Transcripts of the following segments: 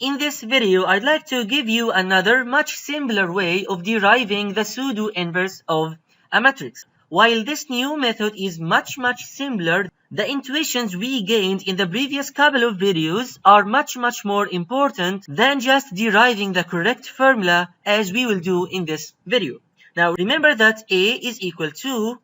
In this video, I'd like to give you another much simpler way of deriving the pseudo-inverse of a matrix. While this new method is much simpler, the intuitions we gained in the previous couple of videos are much more important than just deriving the correct formula as we will do in this video. Now remember that A is equal to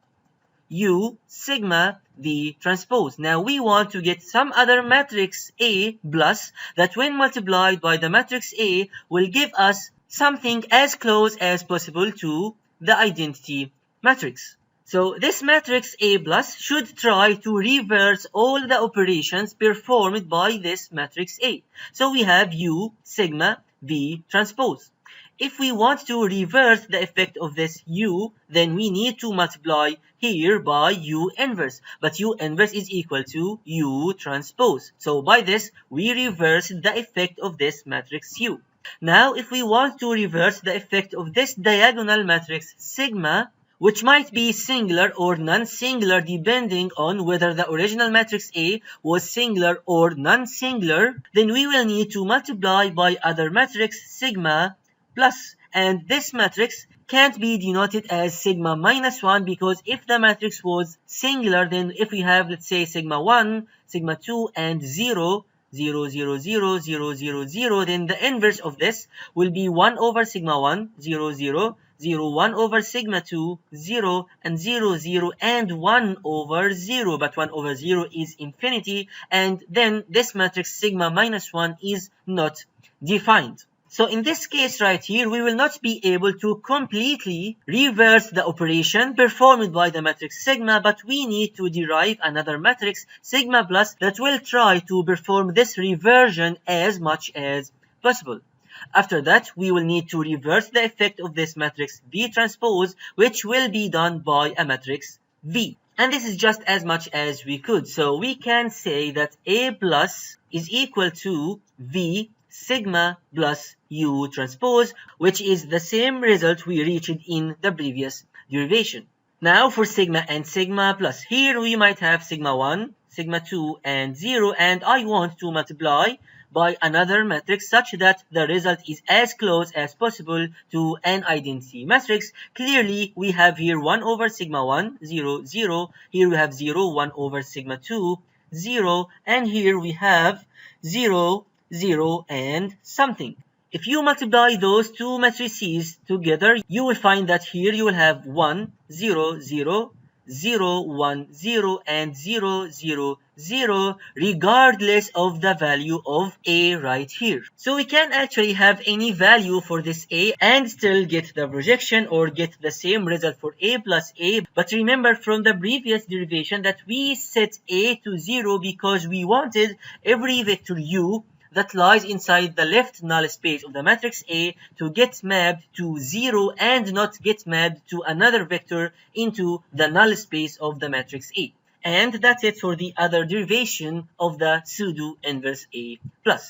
U sigma V transpose. Now we want to get some other matrix A plus that when multiplied by the matrix A will give us something as close as possible to the identity matrix. So this matrix A plus should try to reverse all the operations performed by this matrix A. So we have U sigma V transpose. If we want to reverse the effect of this U, then we need to multiply here by U inverse. But U inverse is equal to U transpose. So by this, we reverse the effect of this matrix U. Now, if we want to reverse the effect of this diagonal matrix sigma, which might be singular or non-singular depending on whether the original matrix A was singular or non-singular, then we will need to multiply by other matrix sigma plus, and this matrix can't be denoted as sigma minus 1 because if the matrix was singular, then if we have, let's say, sigma 1, sigma 2, and 0, 0, 0, 0, 0, 0, 0, then the inverse of this will be 1 over sigma 1, 0, 0, 0, 1 over sigma 2, 0, and 0, 0, and 1 over 0. But 1 over 0 is infinity, and then this matrix sigma minus 1 is not defined. So in this case right here, we will not be able to completely reverse the operation performed by the matrix sigma, but we need to derive another matrix sigma plus that will try to perform this reversion as much as possible. After that, we will need to reverse the effect of this matrix V transpose, which will be done by a matrix V. And this is just as much as we could. So we can say that A plus is equal to V sigma plus U transpose, which is the same result we reached in the previous derivation. Now for sigma and sigma plus, here we might have sigma 1, sigma 2, and 0, and I want to multiply by another matrix such that the result is as close as possible to an identity matrix. Clearly, we have here 1 over sigma 1, 0, 0. Here we have 0, 1 over sigma 2, 0. And here we have 0, 0, and something. If you multiply those two matrices together, you will find that here you will have 1, 0, 0, 0, 1, 0, and 0, 0, 0, regardless of the value of A right here. So we can actually have any value for this A and still get the projection or get the same result for A plus A. But remember from the previous derivation that we set A to 0 because we wanted every vector U that lies inside the left null space of the matrix A to get mapped to 0 and not get mapped to another vector into the null space of the matrix A. And that's it for the other derivation of the pseudo-inverse A plus.